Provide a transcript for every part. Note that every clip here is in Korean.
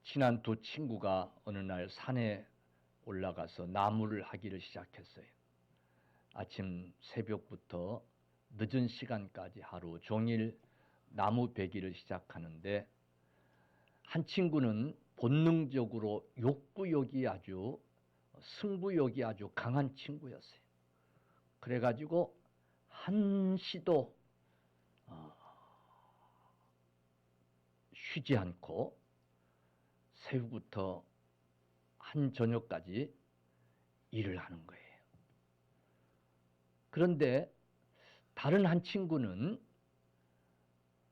친한 두 친구가 어느 날 산에 올라가서 나무를 하기를 시작했어요. 아침 새벽부터 늦은 시간까지 하루 종일 나무 베기를 시작하는데, 한 친구는 본능적으로 승부욕이 아주 강한 친구였어요. 그래가지고 한시도 쉬지 않고 새우부터 한 저녁까지 일을 하는 거예요. 그런데 다른 한 친구는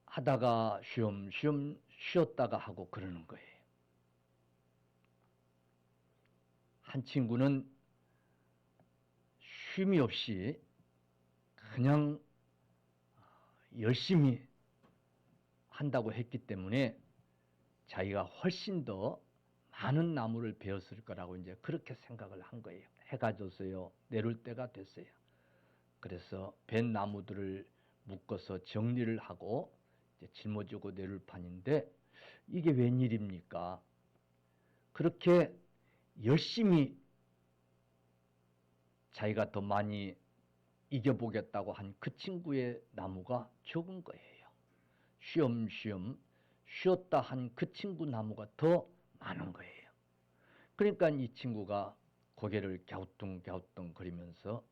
하다가 쉬엄쉬엄 쉬었다가 하고 그러는 거예요. 한 친구는 쉼이 없이 그냥 열심히 한다고 했기 때문에 자기가 훨씬 더 많은 나무를 베었을 거라고 이제 그렇게 생각을 한 거예요. 해가 졌어요. 내릴 때가 됐어요. 그래서 벤 나무들을 묶어서 정리를 하고 이제 짊어지고 내릴 판인데, 이게 웬일입니까? 그렇게 열심히 자기가 더 많이 이겨보겠다고 한 그 친구의 나무가 적은 거예요. 쉬엄쉬엄 쉬었다 한 그 친구 나무가 더 많은 거예요. 그러니까 이 친구가 고개를 갸우뚱갸우뚱 거리면서,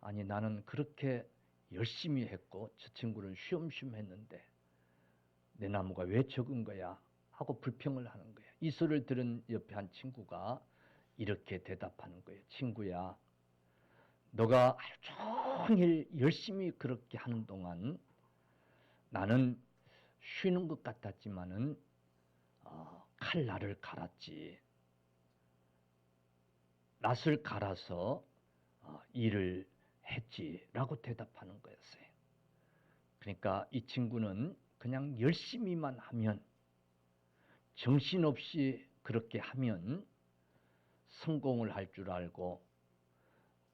아니 나는 그렇게 열심히 했고 저 친구는 쉬엄쉬엄 했는데 내 나무가 왜 적은 거야? 하고 불평을 하는 거예요. 이 소리를 들은 옆에 한 친구가 이렇게 대답하는 거예요. 친구야, 너가 하루 종일 열심히 그렇게 하는 동안 나는 쉬는 것 같았지만은 칼날을 갈았지. 낫을 갈아서 일을 했지라고 대답하는 거였어요. 그러니까 이 친구는 그냥 열심히만 하면, 정신없이 그렇게 하면 성공을 할 줄 알고,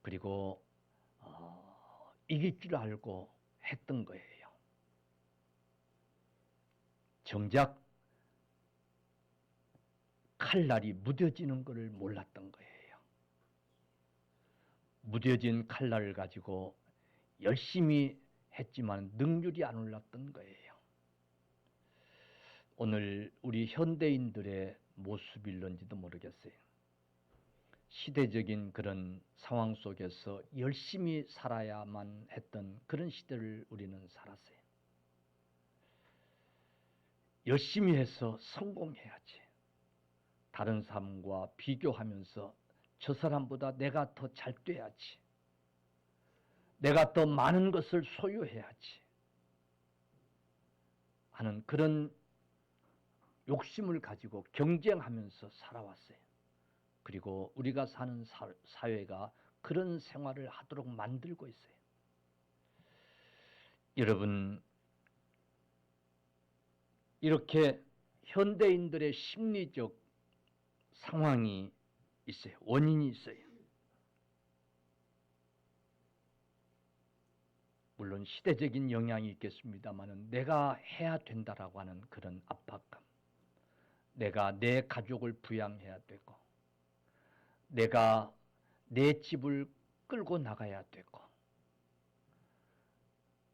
그리고 이길 줄 알고 했던 거예요. 정작 칼날이 무뎌지는 것을 몰랐던 거예요. 무뎌진 칼날을 가지고 열심히 했지만 능률이 안 올랐던 거예요. 오늘 우리 현대인들의 모습일런지도 모르겠어요. 시대적인 그런 상황 속에서 열심히 살아야만 했던 그런 시대를 우리는 살았어요. 열심히 해서 성공해야지. 다른 사람과 비교하면서 저 사람보다 내가 더 잘 돼야지. 내가 더 많은 것을 소유해야지 하는 그런 욕심을 가지고 경쟁하면서 살아왔어요. 그리고 우리가 사는 사회가 그런 생활을 하도록 만들고 있어요. 여러분, 이렇게 현대인들의 심리적 상황이 있어요. 원인이 있어요. 물론 시대적인 영향이 있겠습니다만, 내가 해야 된다라고 하는 그런 압박감, 내가 내 가족을 부양해야 되고, 내가 내 집을 끌고 나가야 되고,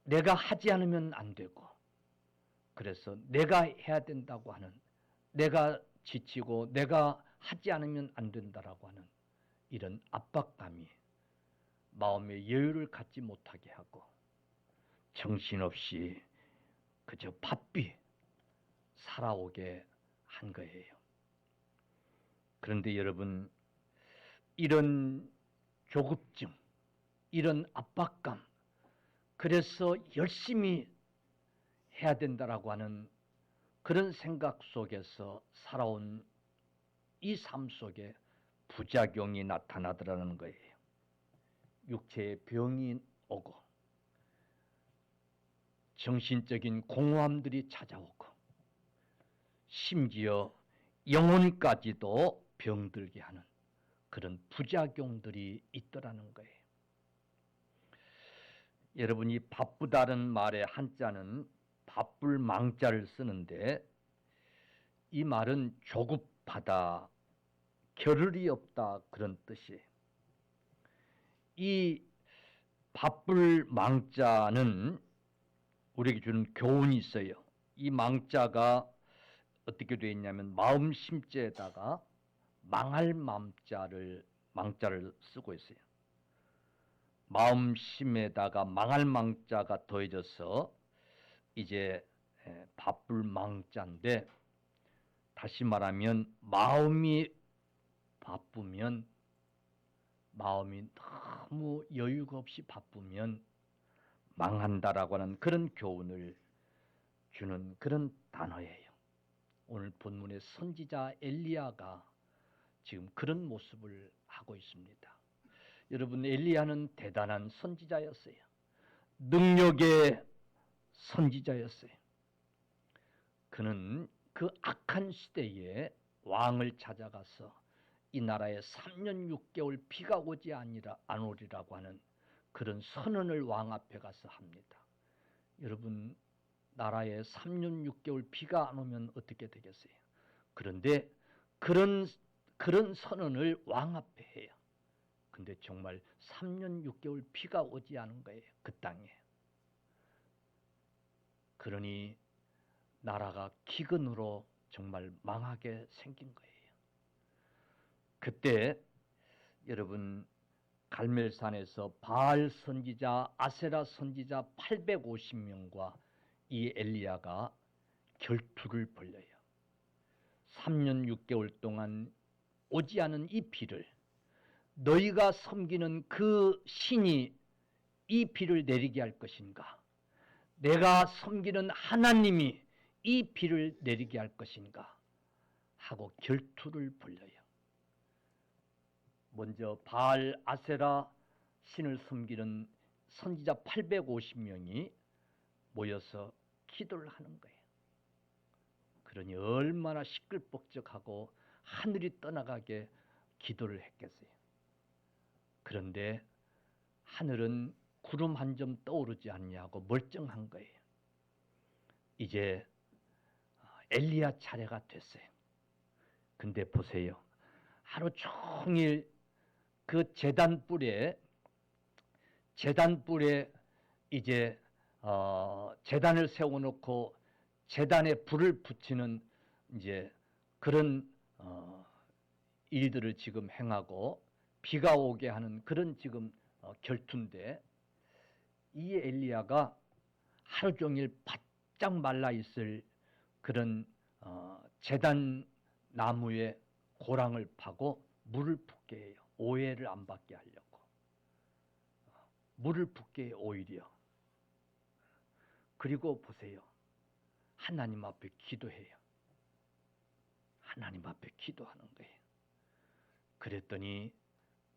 내가 하지 않으면 안 되고, 그래서 내가 해야 된다고 하는, 내가 지치고 내가 하지 않으면 안 된다라고 하는 이런 압박감이 마음의 여유를 갖지 못하게 하고, 정신없이 그저 바삐 살아오게 한 거예요. 그런데 여러분, 이런 조급증, 이런 압박감, 그래서 열심히 해야 된다라고 하는 그런 생각 속에서 살아온 이 삶 속에 부작용이 나타나더라는 거예요. 육체의 병이 오고, 정신적인 공허함들이 찾아오고, 심지어 영혼까지도 병들게 하는 그런 부작용들이 있더라는 거예요. 여러분이 바쁘다는 말의 한자는 바쁠 망자를 쓰는데, 이 말은 조급하다, 겨를이 없다 그런 뜻이에요. 이 바쁠 망자는 우리에게 주는 교훈이 있어요. 이 망자가 어떻게 되어 있냐면 마음 심자에다가 망할 망자를 쓰고 있어요. 마음 심에다가 망할 망자가 더해져서 이제 바쁠 망자인데, 다시 말하면 마음이 바쁘면, 마음이 너무 여유가 없이 바쁘면 망한다라고 하는 그런 교훈을 주는 그런 단어예요. 오늘 본문의 선지자 엘리야가 지금 그런 모습을 하고 있습니다. 여러분, 엘리야는 대단한 선지자였어요. 능력의 선지자였어요. 그는 그 악한 시대에 왕을 찾아가서 이 나라에 3년 6개월 비가 오지 안 오리라고 하는 그런 선언을 왕 앞에 가서 합니다. 여러분, 나라에 3년 6개월 비가 안 오면 어떻게 되겠어요? 그런데 그런 선언을 왕 앞에 해요. 근데 정말 3년 6개월 비가 오지 않은 거예요. 그 땅에. 그러니 나라가 기근으로 정말 망하게 생긴 거예요. 그때 여러분, 갈멜산에서 바알 선지자, 아세라 선지자 850명과 이 엘리야가 결투를 벌여요. 3년 6개월 동안 오지 않은 이 비를, 너희가 섬기는 그 신이 이 비를 내리게 할 것인가? 내가 섬기는 하나님이 이 비를 내리게 할 것인가? 하고 결투를 벌여요. 먼저 바알, 아세라 신을 섬기는 선지자 850명이 모여서 기도를 하는 거예요. 그러니 얼마나 시끌벅적하고 하늘이 떠나가게 기도를 했겠어요. 그런데 하늘은 구름 한 점 떠오르지 않냐고 멀쩡한 거예요. 이제 엘리야 차례가 됐어요. 근데 보세요. 하루 종일 그 제단불에 이제 제단을 세워놓고 제단에 불을 붙이는 이제 그런 일들을 지금 행하고 비가 오게 하는 그런 지금 결투인데, 이 엘리야가 하루 종일 바짝 말라 있을 그런 제단 나무에 고랑을 파고 물을 붓게 해요. 오해를 안 받게 하려고 물을 붓게 해요, 오히려. 그리고 보세요. 하나님 앞에 기도해요. 하나님 앞에 기도하는 거예요. 그랬더니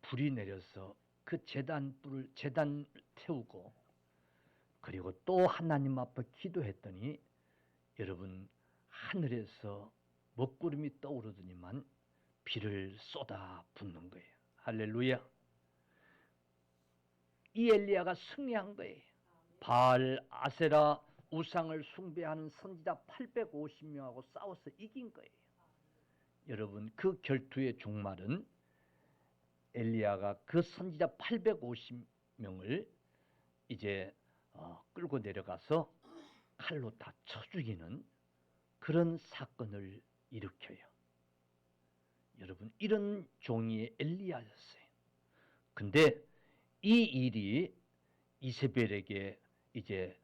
불이 내려서 그 제단 태우고, 그리고 또 하나님 앞에 기도했더니 여러분, 하늘에서 먹구름이 떠오르더니만 비를 쏟아 붓는 거예요. 할렐루야. 이 엘리야가 승리한 거예요. 바알, 아세라 우상을 숭배하는 선지자 850명하고 싸워서 이긴 거예요. 여러분, 그 결투의 종말은 엘리야가 그 선지자 850명을 이제 끌고 내려가서 칼로 다 쳐 죽이는 그런 사건을 일으켜요. 여러분, 이런 종이 엘리야였어요. 근데 이 일이 이세벨에게 이제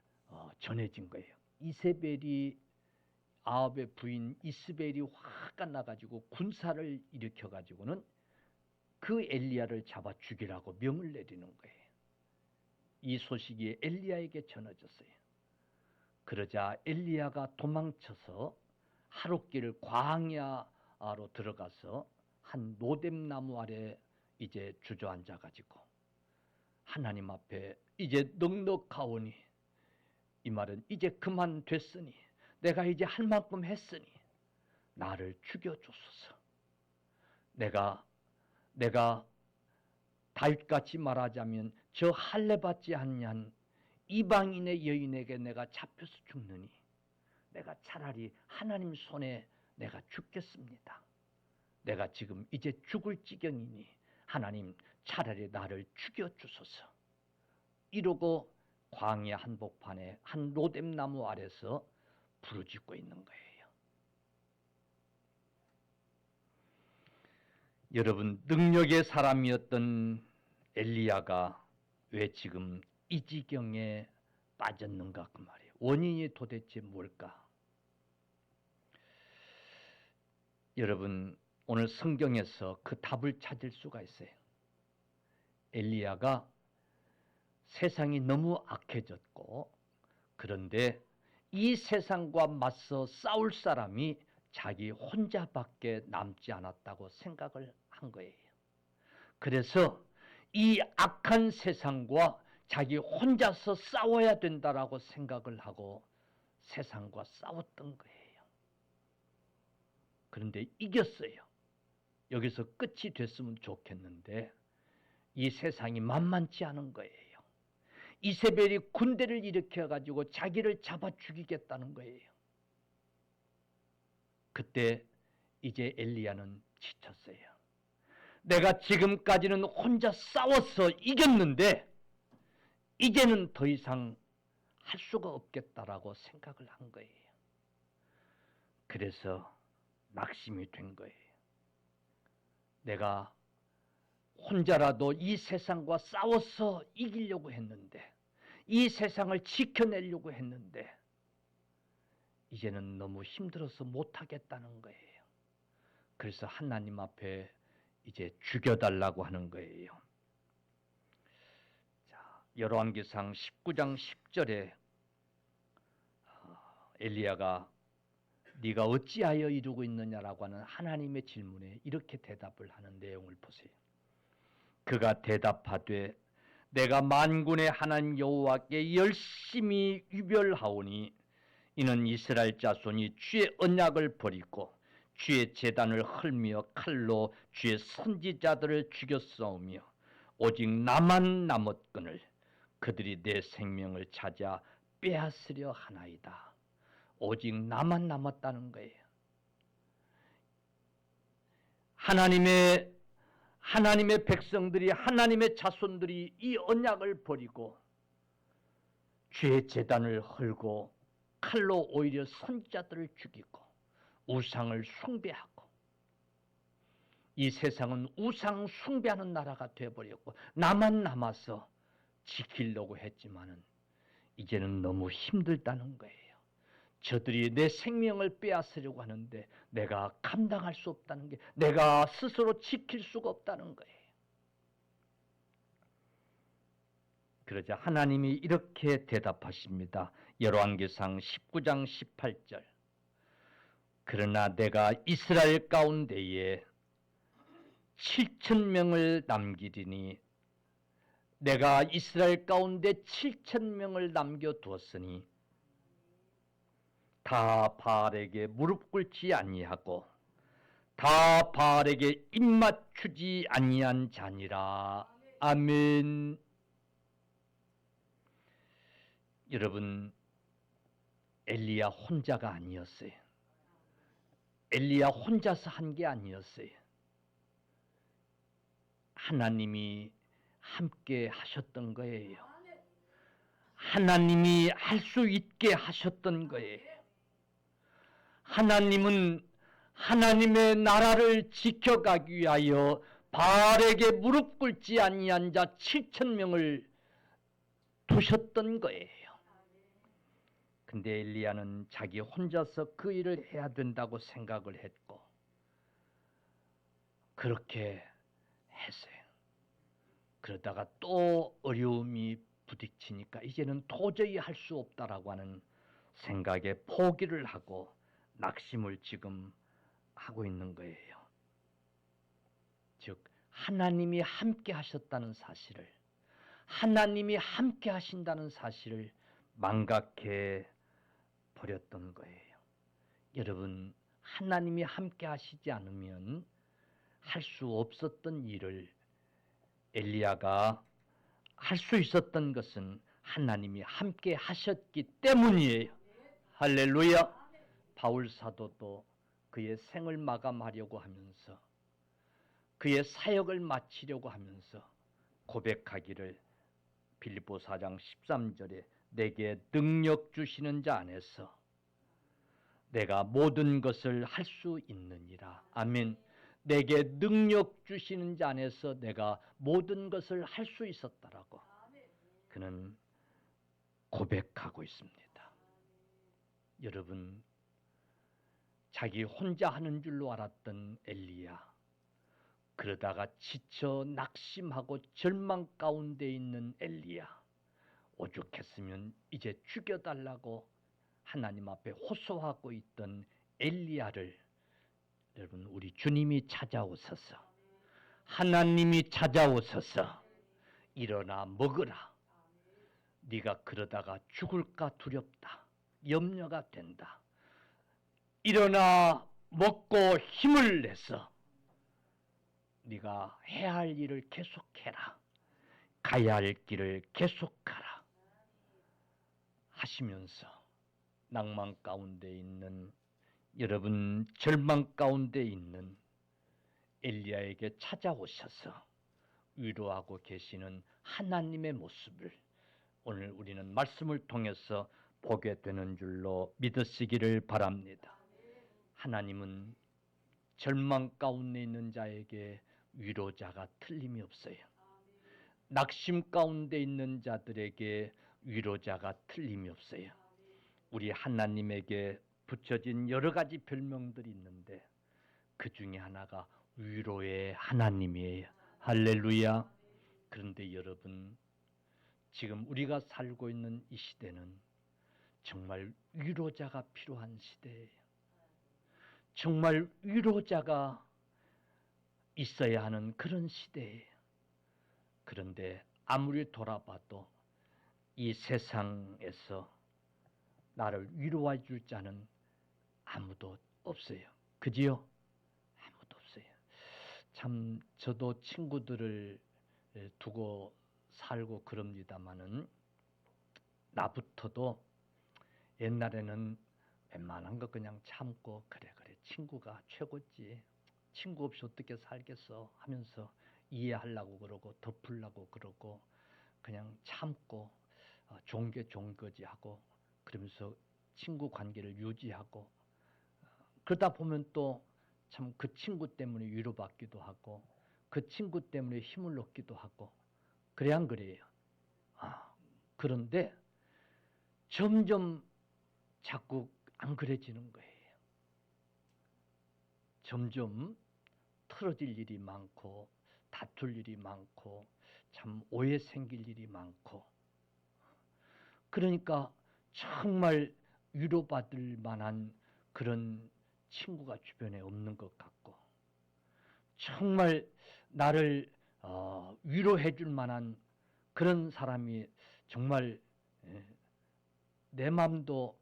전해진 거예요. 이세벨이, 아합의 부인 이스벨이 화가 나가지고 군사를 일으켜가지고는 그 엘리야를 잡아 죽이라고 명을 내리는 거예요. 이 소식이 엘리야에게 전해졌어요. 그러자 엘리야가 도망쳐서 하룻길 광야로 들어가서 한 노뎀나무 아래 이제 주저앉아 가지고 하나님 앞에 이제 넉넉하오니, 이 말은 이제 그만 됐으니, 내가 이제 할 만큼 했으니 나를 죽여주소서. 내가 다윗같이 말하자면 저 할례받지 않냐한 이방인의 여인에게 내가 잡혀서 죽느니 내가 차라리 하나님 손에 내가 죽겠습니다. 내가 지금 이제 죽을 지경이니 하나님 차라리 나를 죽여주소서. 이러고 광야 한복판에 한 로뎀나무 아래서 부르짖고 있는 거예요. 여러분, 능력의 사람이었던 엘리야가 왜 지금 이 지경에 빠졌는가 그 말이에요. 원인이 도대체 뭘까? 여러분, 오늘 성경에서 그 답을 찾을 수가 있어요. 엘리야가 세상이 너무 악해졌고, 그런데 이 세상과 맞서 싸울 사람이 자기 혼자밖에 남지 않았다고 생각을 한 거예요. 그래서 이 악한 세상과 자기 혼자서 싸워야 된다라고 생각을 하고 세상과 싸웠던 거예요. 그런데 이겼어요. 여기서 끝이 됐으면 좋겠는데 이 세상이 만만치 않은 거예요. 이세벨이 군대를 일으켜가지고 자기를 잡아 죽이겠다는 거예요. 그때 이제 엘리야는 지쳤어요. 내가 지금까지는 혼자 싸워서 이겼는데 이제는 더 이상 할 수가 없겠다라고 생각을 한 거예요. 그래서 낙심이 된 거예요. 내가 혼자라도 이 세상과 싸워서 이기려고 했는데, 이 세상을 지켜내려고 했는데 이제는 너무 힘들어서 못하겠다는 거예요. 그래서 하나님 앞에 이제 죽여달라고 하는 거예요. 자, 열왕기상 19장 10절에 엘리야가 네가 어찌하여 이루고 있느냐라고 하는 하나님의 질문에 이렇게 대답을 하는 내용을 보세요. 그가 대답하되 내가 만군의 하나님 여호와께 열심히 유별하오니 이는 이스라엘 자손이 주의 언약을 버리고 주의 제단을 헐며 칼로 주의 선지자들을 죽였사오며 오직 나만 남았거늘 그들이 내 생명을 찾아 빼앗으려 하나이다. 오직 나만 남았다는 거예요. 하나님의 백성들이, 하나님의 자손들이 이 언약을 버리고 주의 제단을 헐고 칼로 오히려 선지자들을 죽이고 우상을 숭배하고, 이 세상은 우상 숭배하는 나라가 되어버렸고 나만 남아서 지키려고 했지만은 이제는 너무 힘들다는 거예요. 저들이 내 생명을 빼앗으려고 하는데 내가 감당할 수 없다는 게, 내가 스스로 지킬 수가 없다는 거예요. 그러자 하나님이 이렇게 대답하십니다. 열왕기상 19장 18절. 그러나 내가 이스라엘 가운데에 7,000명을 남기리니 내가 이스라엘 가운데 7,000명을 남겨두었으니 다 바알에게 무릎 꿇지 아니하고 다 바알에게 입맞추지 아니한 자니라. 아멘. 여러분, 엘리야 혼자가 아니었어요. 엘리야 혼자서 한 게 아니었어요. 하나님이 함께 하셨던 거예요. 하나님이 할 수 있게 하셨던 거예요. 하나님은 하나님의 나라를 지켜가기 위하여 바알에게 무릎 꿇지 아니한 자 7,000명을 두셨던 거예요. 근데 엘리야는 자기 혼자서 그 일을 해야 된다고 생각을 했고 그렇게 했어요. 그러다가 또 어려움이 부딪히니까 이제는 도저히 할 수 없다라고 하는 생각에 포기를 하고 낙심을 지금 하고 있는 거예요. 즉 하나님이 함께 하셨다는 사실을, 하나님이 함께 하신다는 사실을 망각해 버렸던 거예요. 여러분, 하나님이 함께 하시지 않으면 할 수 없었던 일을 엘리야가 할 수 있었던 것은 하나님이 함께 하셨기 때문이에요. 할렐루야. 바울 사도도 그의 생을 마감하려고 하면서 그의 사역을 마치려고 하면서 고백하기를 빌립보 4장 13절에 내게 능력 주시는 자 안에서 내가 모든 것을 할 수 있느니라. 아멘. 내게 능력 주시는 자 안에서 내가 모든 것을 할 수 있었다라고 그는 고백하고 있습니다. 여러분, 자기 혼자 하는 줄로 알았던 엘리야, 그러다가 지쳐 낙심하고 절망 가운데 있는 엘리야, 오죽했으면 이제 죽여달라고 하나님 앞에 호소하고 있던 엘리야를 여러분, 우리 주님이 찾아오셔서, 하나님이 찾아오셔서 일어나 먹으라. 네가 그러다가 죽을까 두렵다. 염려가 된다. 일어나 먹고 힘을 내서 네가 해야 할 일을 계속해라. 가야 할 길을 계속가라 하시면서 낭만 가운데 있는 여러분, 절망 가운데 있는 엘리야에게 찾아오셔서 위로하고 계시는 하나님의 모습을 오늘 우리는 말씀을 통해서 보게 되는 줄로 믿으시기를 바랍니다. 하나님은 절망 가운데 있는 자에게 위로자가 틀림이 없어요. 낙심 가운데 있는 자들에게 위로자가 틀림이 없어요. 우리 하나님에게 붙여진 여러 가지 별명들이 있는데 그 중에 하나가 위로의 하나님이에요. 할렐루야. 그런데 여러분, 지금 우리가 살고 있는 이 시대는 정말 위로자가 필요한 시대예요. 정말 위로자가 있어야 하는 그런 시대예요. 그런데 아무리 돌아봐도 이 세상에서 나를 위로해 줄 자는 아무도 없어요. 그지요? 아무도 없어요. 참 저도 친구들을 두고 살고 그럽니다마는 나부터도 옛날에는 웬만한 거 그냥 참고 그래 친구가 최고지. 친구 없이 어떻게 살겠어 하면서 이해하려고 그러고 덮으려고 그러고 그냥 참고 좋은 게 좋은 거지 하고 그러면서 친구 관계를 유지하고 그러다 보면 또 참 그 친구 때문에 위로받기도 하고 그 친구 때문에 힘을 얻기도 하고 그래 안 그래요? 그런데 점점 자꾸 안 그래지는 거예요. 점점 틀어질 일이 많고 다툴 일이 많고 참 오해 생길 일이 많고 그러니까 정말 위로받을 만한 그런 친구가 주변에 없는 것 같고 정말 나를 위로해 줄 만한 그런 사람이 정말 내 마음도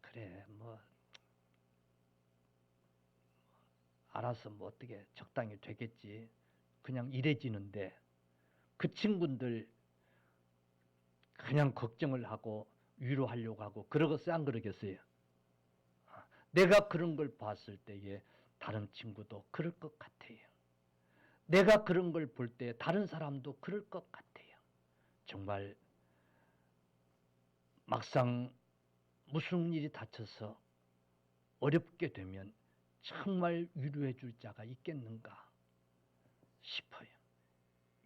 그래 뭐 알아서 뭐 어떻게 적당히 되겠지 그냥 이래지는데 그 친구들 그냥 걱정을 하고 위로하려고 하고 그러겠어요 안 그러겠어요? 내가 그런 걸 봤을 때에 다른 친구도 그럴 것 같아요. 내가 그런 걸 볼 때 다른 사람도 그럴 것 같아요. 정말 막상 무슨 일이 닥쳐서 어렵게 되면 정말 위로해 줄 자가 있겠는가 싶어요.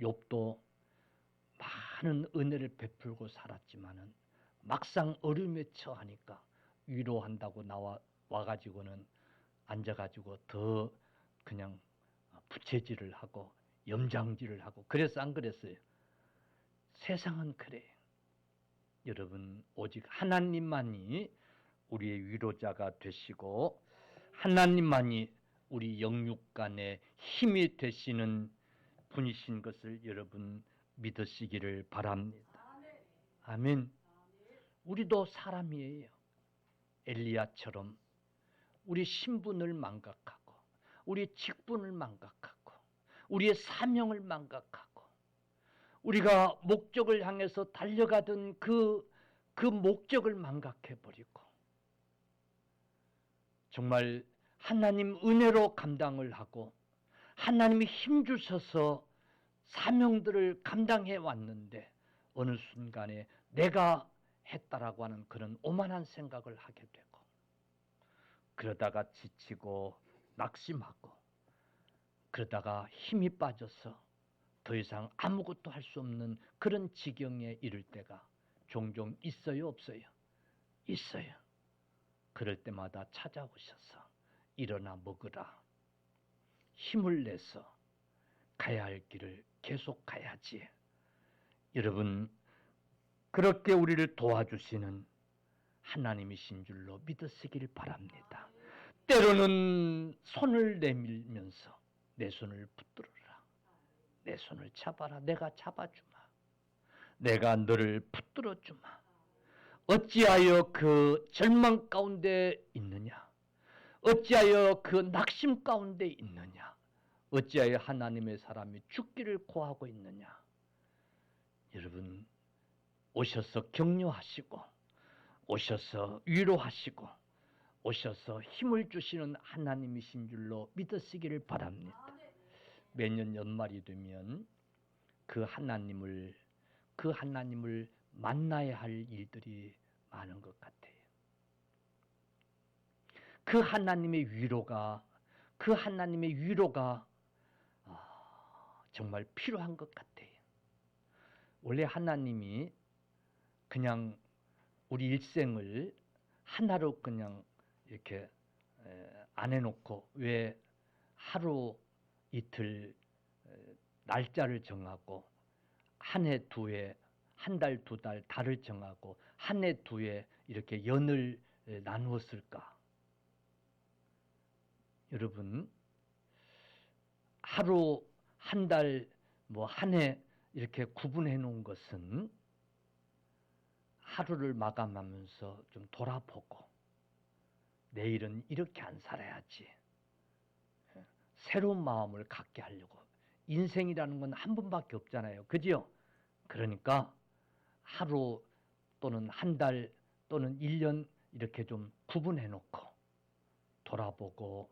욥도 많은 은혜를 베풀고 살았지만은 막상 어려움에 처하니까 위로한다고 와가지고는 앉아가지고 더 그냥 부채질을 하고 염장질을 하고 그래서 안 그랬어요. 세상은 그래요. 여러분 오직 하나님만이 우리의 위로자가 되시고 하나님만이 우리 영육간의 힘이 되시는 분이신 것을 여러분 믿으시기를 바랍니다. 아멘. 우리도 사람이에요. 엘리야처럼 우리 신분을 망각하고 우리 직분을 망각하고 우리의 사명을 망각하고 우리가 목적을 향해서 달려가던 그 목적을 망각해버리고 정말 하나님 은혜로 감당을 하고 하나님이 힘주셔서 사명들을 감당해 왔는데 어느 순간에 내가 했다라고 하는 그런 오만한 생각을 하게 되고 그러다가 지치고 낙심하고 그러다가 힘이 빠져서 더 이상 아무것도 할 수 없는 그런 지경에 이를 때가 종종 있어요, 없어요? 있어요. 그럴 때마다 찾아오셔서 일어나 먹으라. 힘을 내서 가야 할 길을 계속 가야지. 여러분, 그렇게 우리를 도와주시는 하나님이신 줄로 믿으시길 바랍니다. 때로는 손을 내밀면서 내 손을 붙들어라. 내 손을 잡아라. 내가 잡아주마. 내가 너를 붙들어주마. 어찌하여 그 절망 가운데 있느냐? 어찌하여 그 낙심 가운데 있느냐? 어찌하여 하나님의 사람이 죽기를 고하고 있느냐? 여러분, 오셔서 격려하시고 오셔서 위로하시고 오셔서 힘을 주시는 하나님이신 줄로 믿으시기를 바랍니다. 매년 연말이 되면 그 하나님을 만나야 할 일들이 많은 것 같아요. 그 하나님의 위로가 정말 필요한 것 같아요. 원래 하나님이 그냥 우리 일생을 하나로 그냥 이렇게 안 해놓고 왜 하루 이틀 날짜를 정하고 한 해 두 해, 한 달 두 달 달을 정하고 한 해 두 해 이렇게 연을 나누었을까? 여러분, 하루 한 달 뭐 한 해 이렇게 구분해 놓은 것은 하루를 마감하면서 좀 돌아보고 내일은 이렇게 안 살아야지. 새로운 마음을 갖게 하려고. 인생이라는 건 한 번밖에 없잖아요. 그죠? 그러니까 하루 또는 한 달 또는 1년 이렇게 좀 구분해 놓고 돌아보고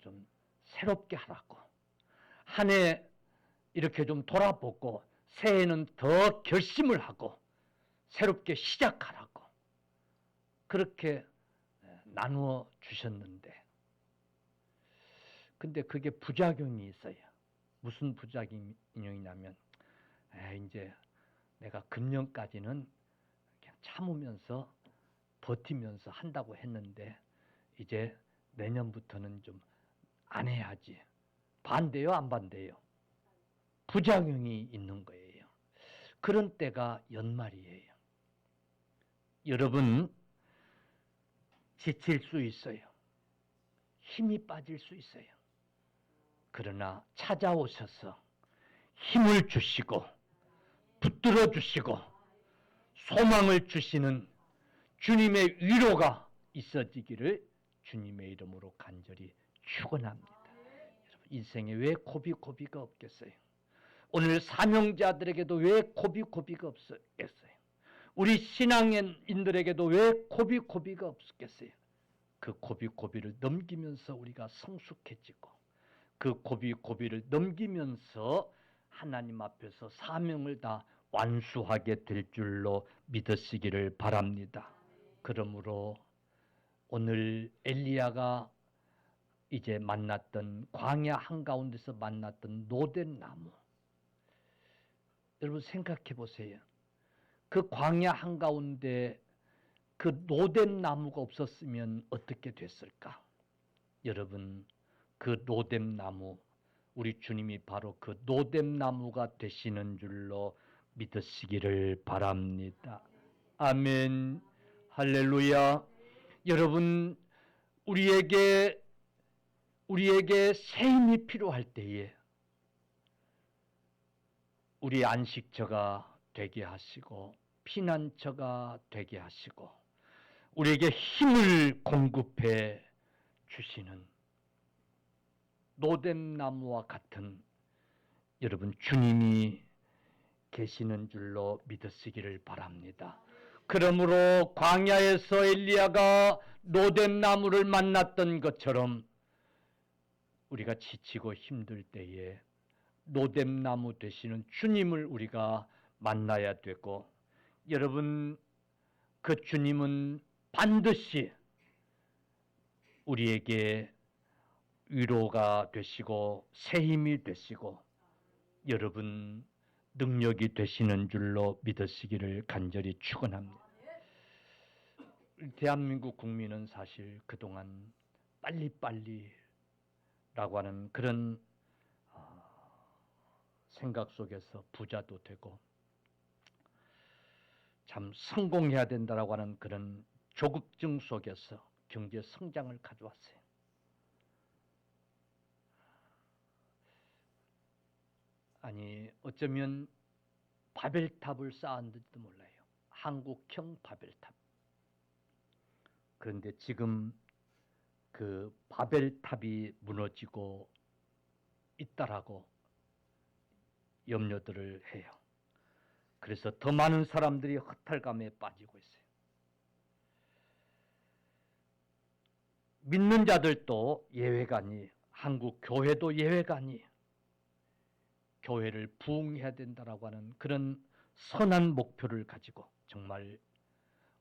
좀 새롭게 하라고. 한 해 이렇게 좀 돌아보고 새해에는 더 결심을 하고 새롭게 시작하라고. 그렇게 나누어 주셨는데 근데 그게 부작용이 있어요. 무슨 부작용이냐면 이제 내가 금년까지는 그냥 참으면서 버티면서 한다고 했는데 이제 내년부터는 좀 안 해야지. 반대요, 안 반대요? 부작용이 있는 거예요. 그런 때가 연말이에요. 여러분, 지칠 수 있어요. 힘이 빠질 수 있어요. 그러나 찾아오셔서 힘을 주시고 붙들어 주시고 소망을 주시는 주님의 위로가 있어지기를 주님의 이름으로 간절히 축원합니다. 여러분, 인생에 왜 고비가 없겠어요? 오늘 사명자들에게도 왜 고비가 없겠어요? 우리 신앙인들에게도 왜 고비가 없겠어요? 그 고비를 넘기면서 우리가 성숙해지고 그 고비를 넘기면서 하나님 앞에서 사명을 다 완수하게 될 줄로 믿으시기를 바랍니다. 그러므로 오늘 엘리야가 이제 만났던 광야 한가운데서 만났던 노된 나무, 여러분 생각해 보세요. 그 광야 한가운데 그 노된 나무가 없었으면 어떻게 됐을까? 여러분, 그 노된 나무, 우리 주님이 바로 그 노된 나무가 되시는 줄로 믿으시기를 바랍니다. 아멘. 할렐루야. 여러분, 우리에게 새 힘이 필요할 때에 우리 안식처가 되게 하시고 피난처가 되게 하시고 우리에게 힘을 공급해 주시는 노뎀나무와 같은 여러분 주님이 계시는 줄로 믿으시기를 바랍니다. 그러므로 광야에서 엘리야가 노뎀나무를 만났던 것처럼 우리가 지치고 힘들 때에 노뎀나무 되시는 주님을 우리가 만나야 되고, 여러분, 그 주님은 반드시 우리에게 위로가 되시고 새 힘이 되시고 여러분 능력이 되시는 줄로 믿으시기를 간절히 축원합니다. 대한민국 국민은 사실 그동안 빨리빨리라고 하는 그런 생각 속에서 부자도 되고 참 성공해야 된다라고 하는 그런 조급증 속에서 경제 성장을 가져왔어요. 아니 어쩌면 바벨탑을 쌓았는지도 몰라요. 한국형 바벨탑. 그런데 지금 그 바벨탑이 무너지고 있다라고 염려들을 해요. 그래서 더 많은 사람들이 허탈감에 빠지고 있어요. 믿는 자들도 예외가 아니에요. 한국 교회도 예외가 아니에요. 교회를 부흥해야 된다라고 하는 그런 선한 목표를 가지고 정말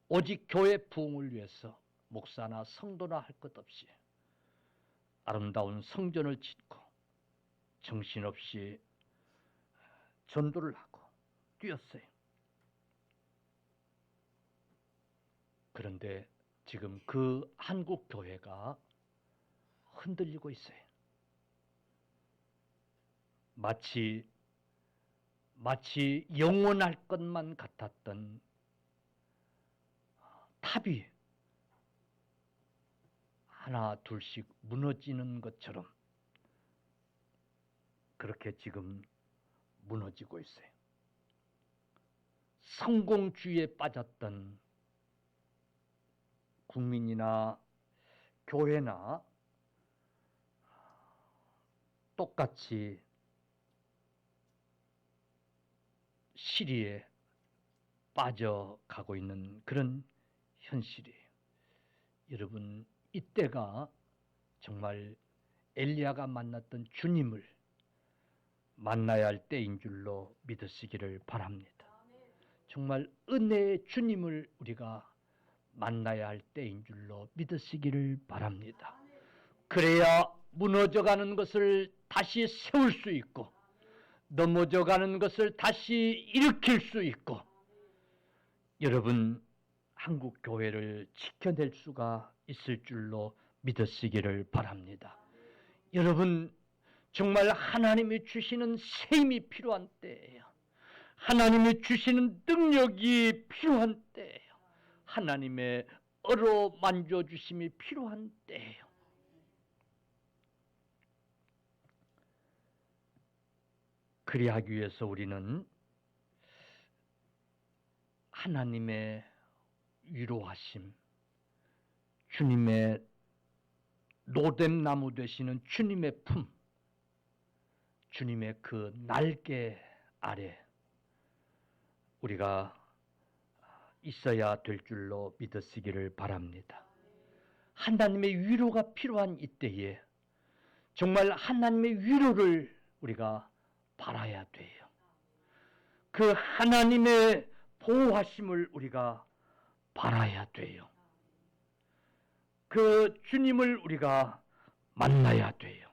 오직 교회 부흥을 위해서 목사나 성도나 할 것 없이 아름다운 성전을 짓고 정신없이 전도를 하고 뛰었어요. 그런데 지금 그 한국 교회가 흔들리고 있어요. 마치 영원할 것만 같았던 탑이 하나 둘씩 무너지는 것처럼 그렇게 지금 무너지고 있어요. 성공주의에 빠졌던 국민이나 교회나 똑같이 시리에 빠져가고 있는 그런 현실이에요. 여러분, 이때가 정말 엘리야가 만났던 주님을 만나야 할 때인 줄로 믿으시기를 바랍니다. 정말 은혜의 주님을 우리가 만나야 할 때인 줄로 믿으시기를 바랍니다. 그래야 무너져가는 것을 다시 세울 수 있고 넘어져가는 것을 다시 일으킬 수 있고 여러분 한국 교회를 지켜낼 수가 있을 줄로 믿으시기를 바랍니다. 여러분 정말 하나님이 주시는 새 힘이 필요한 때예요. 하나님이 주시는 능력이 필요한 때예요. 하나님의 어루만져 주심이 필요한 때예요. 그리하기 위해서 우리는 하나님의 위로하심, 주님의 노뎀나무 되시는 주님의 품, 주님의 그 날개 아래 우리가 있어야 될 줄로 믿으시기를 바랍니다. 하나님의 위로가 필요한 이때에 정말 하나님의 위로를 우리가 바라야 돼요. 그 하나님의 보호하심을 우리가 바라야 돼요. 그 주님을 우리가 만나야 돼요.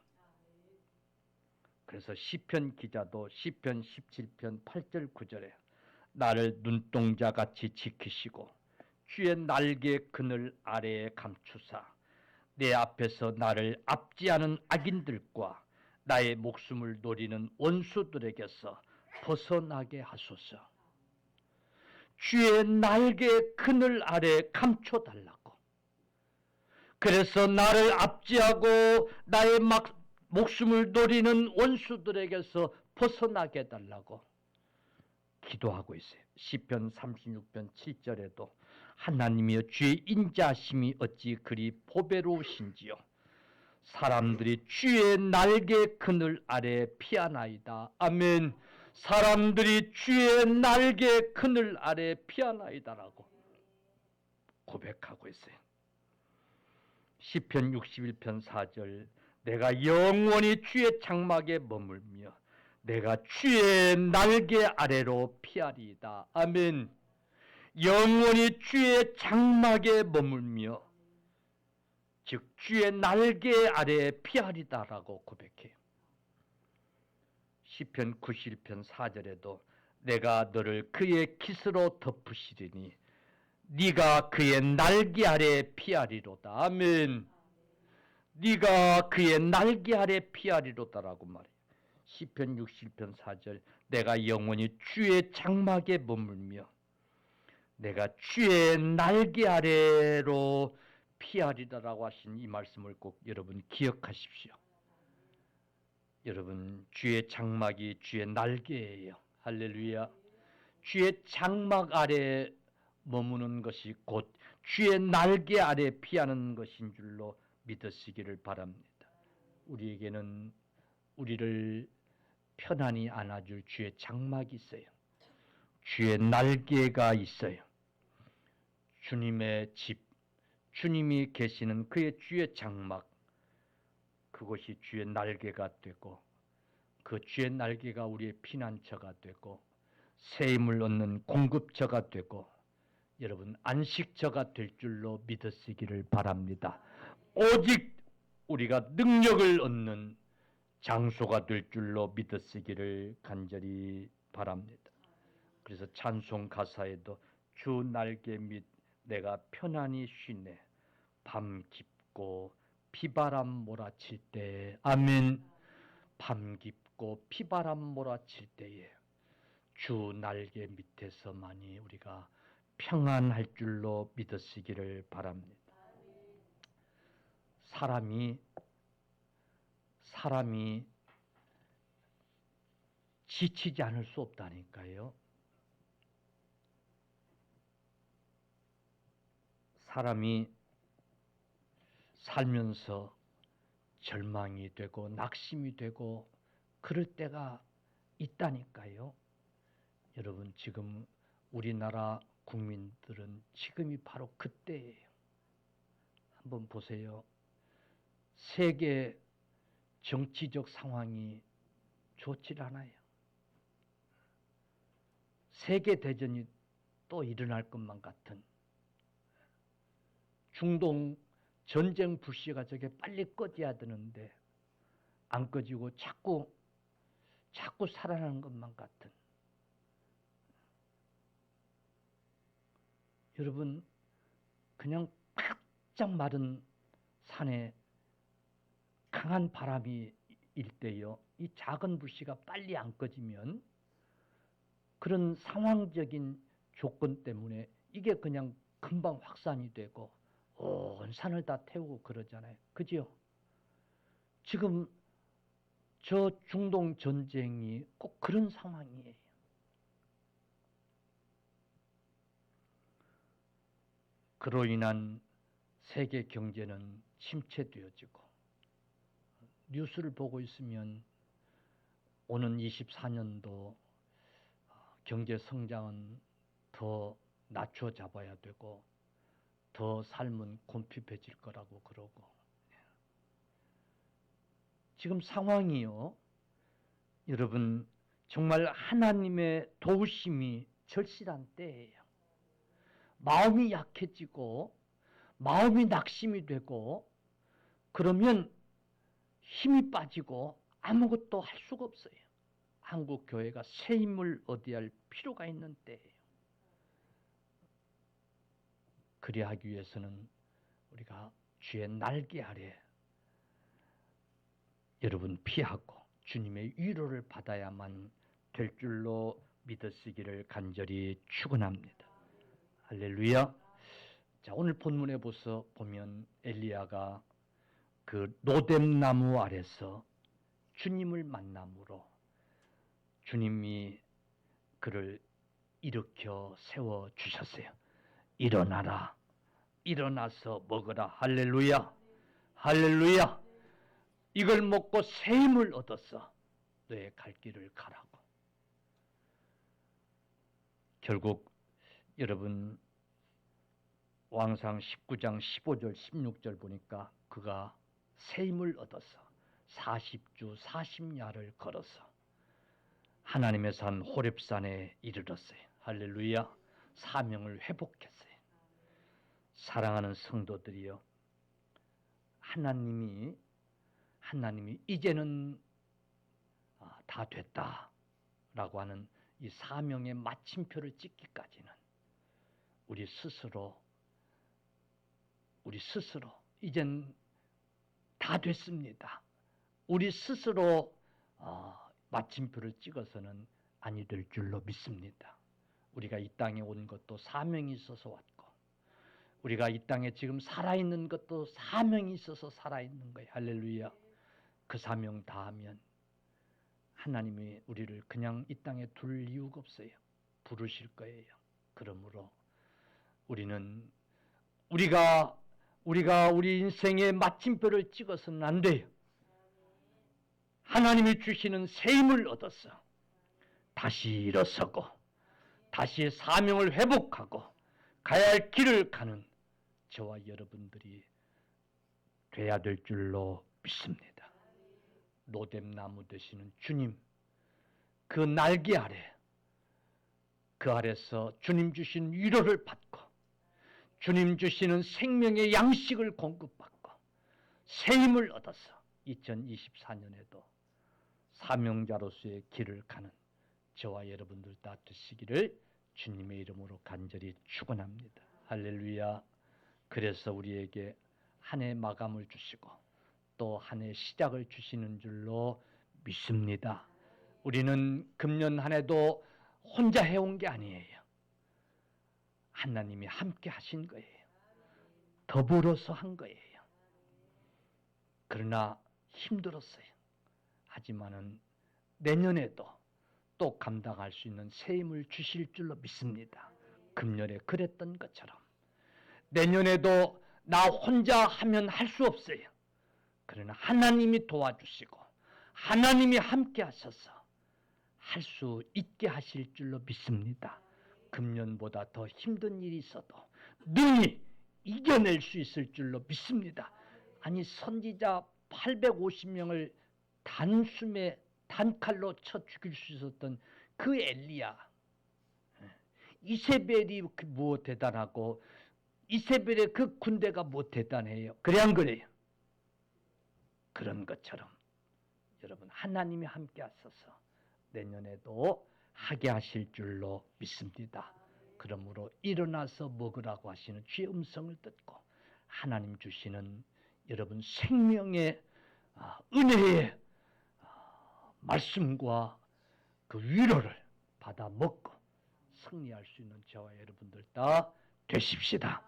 그래서 시편 기자도 시편 17편 8절 9절에 나를 눈동자같이 지키시고 주의 날개 그늘 아래에 감추사 내 앞에서 나를 압제하는 악인들과 나의 목숨을 노리는 원수들에게서 벗어나게 하소서. 주의 날개 그늘 아래 감춰달라고. 그래서 나를 압제하고 나의 목숨을 노리는 원수들에게서 벗어나게 해달라고 기도하고 있어요. 시편 36편 7절에도 하나님이여 주의 인자하심이 어찌 그리 보배로우신지요. 사람들이 주의 날개 그늘 아래 피하나이다. 아멘. 사람들이 주의 날개 그늘 아래 피하나이다라고 고백하고 있어요. 시편 61편 4절 내가 영원히 주의 장막에 머물며 내가 주의 날개 아래로 피하리이다. 아멘. 영원히 주의 장막에 머물며 즉 주의 날개 아래에 피하리다라고 고백해요. 시편 91편 4절에도 내가 너를 그의 깃으로 덮으시리니 네가 그의 날개 아래에 피하리로다. 아멘. 네가 그의 날개 아래 피하리로다라고 말해요. 시편 61편 4절 내가 영원히 주의 장막에 머물며 내가 주의 날개 아래로 피하리다라고 하신 이 말씀을 꼭 여러분 기억하십시오. 여러분 주의 장막이 주의 날개예요. 할렐루야. 주의 장막 아래 머무는 것이 곧 주의 날개 아래 피하는 것인 줄로 믿으시기를 바랍니다. 우리에게는 우리를 편안히 안아줄 주의 장막이 있어요. 주의 날개가 있어요. 주님의 집, 주님이 계시는 그의 주의 장막, 그것이 주의 날개가 되고 그 주의 날개가 우리의 피난처가 되고 새 힘을 얻는 공급처가 되고 여러분 안식처가 될 줄로 믿으시기를 바랍니다. 오직 우리가 능력을 얻는 장소가 될 줄로 믿으시기를 간절히 바랍니다. 그래서 찬송 가사에도 주 날개 밑 내가 편안히 쉬네 밤 깊고 비바람 몰아칠 때 아멘. 밤 깊고 비바람 몰아칠 때에 주 날개 밑에서만이 우리가 평안할 줄로 믿으시기를 바랍니다. 사람이 지치지 않을 수 없다니까요. 사람이 살면서 절망이 되고 낙심이 되고 그럴 때가 있다니까요. 여러분 지금 우리나라 국민들은 지금이 바로 그때예요. 한번 보세요. 세계 정치적 상황이 좋질 않아요. 세계 대전이 또 일어날 것만 같은 중동 전쟁 불씨가 저게 빨리 꺼져야 되는데 안 꺼지고 자꾸 살아나는 것만 같은. 여러분 그냥 바짝 마른 산에 강한 바람이 일 때요. 이 작은 불씨가 빨리 안 꺼지면 그런 상황적인 조건 때문에 이게 그냥 금방 확산이 되고 온 산을 다 태우고 그러잖아요. 그죠? 지금 저 중동 전쟁이 꼭 그런 상황이에요. 그로 인한 세계 경제는 침체되어지고 뉴스를 보고 있으면 오는 24년도 경제 성장은 더 낮춰 잡아야 되고 더 삶은 곤핍해질 거라고 그러고 지금 상황이요. 여러분 정말 하나님의 도우심이 절실한 때예요. 마음이 약해지고 마음이 낙심이 되고 그러면 힘이 빠지고 아무것도 할 수가 없어요. 한국 교회가 새 힘을 얻어야 할 필요가 있는 때예요. 그리하기 위해서는 우리가 주의 날개 아래 여러분 피하고 주님의 위로를 받아야만 될 줄로 믿으시기를 간절히 축원합니다. 할렐루야. 자, 오늘 본문에 보면 엘리야가 그 로뎀나무 아래서 주님을 만남으로 주님이 그를 일으켜 세워 주셨어요. 일어나라. 일어나서 먹어라. 할렐루야. 할렐루야. 이걸 먹고 새 힘을 얻어서 너의 갈 길을 가라고. 결국 여러분 왕상 19장 15절 16절 보니까 그가 새 힘을 얻어서 40주 40야를 걸어서 하나님의 산 호렙산에 이르렀어요. 할렐루야. 사명을 회복했어요. 사랑하는 성도들이여, 하나님이 이제는 다 됐다라고 하는 이 사명의 마침표를 찍기까지는 우리 스스로 이젠 다 됐습니다. 우리 스스로 마침표를 찍어서는 아니 될 줄로 믿습니다. 우리가 이 땅에 온 것도 사명이 있어서 왔고, 우리가 이 땅에 지금 살아있는 것도 사명이 있어서 살아있는 거예요. 할렐루야. 그 사명 다하면 하나님이 우리를 그냥 이 땅에 둘 이유가 없어요. 부르실 거예요. 그러므로 우리는 우리가 우리 인생의 마침표를 찍어서는 안 돼요. 하나님이 주시는 새 힘을 얻어서 다시 일어서고 다시 사명을 회복하고 가야 할 길을 가는 저와 여러분들이 돼야 될 줄로 믿습니다. 로뎀나무 되시는 주님, 그 날개 아래, 그 아래서 주님 주신 위로를 받고 주님 주시는 생명의 양식을 공급받고 새 힘을 얻어서 2024년에도 사명자로서의 길을 가는 저와 여러분들 다 되시기를 주님의 이름으로 간절히 축원합니다. 할렐루야. 그래서 우리에게 한 해 마감을 주시고 또 한 해 시작을 주시는 줄로 믿습니다. 우리는 금년 한 해도 혼자 해온 게 아니에요. 하나님이 함께 하신 거예요. 더불어서 한 거예요. 그러나 힘들었어요. 하지만은 내년에도 또 감당할 수 있는 새 힘을 주실 줄로 믿습니다. 금년에 그랬던 것처럼 내년에도 나 혼자 하면 할 수 없어요. 그러나 하나님이 도와주시고 하나님이 함께 하셔서 할 수 있게 하실 줄로 믿습니다. 금년보다 더 힘든 일이 있어도 능히 이겨낼 수 있을 줄로 믿습니다. 아니, 선지자 850명을 단숨에 단칼로 쳐 죽일 수 있었던 그 엘리야, 이세벨이 뭐 대단하고 이세벨의 그 군대가 뭐 대단해요? 그래 안 그래요? 그런 것처럼 여러분, 하나님이 함께 하셔서 내년에도 하게 하실 줄로 믿습니다. 그러므로 일어나서 먹으라고 하시는 주의 음성을 듣고 하나님 주시는 여러분 생명의 은혜의 말씀과 그 위로를 받아 먹고 승리할 수 있는 저와 여러분들 다 되십시다.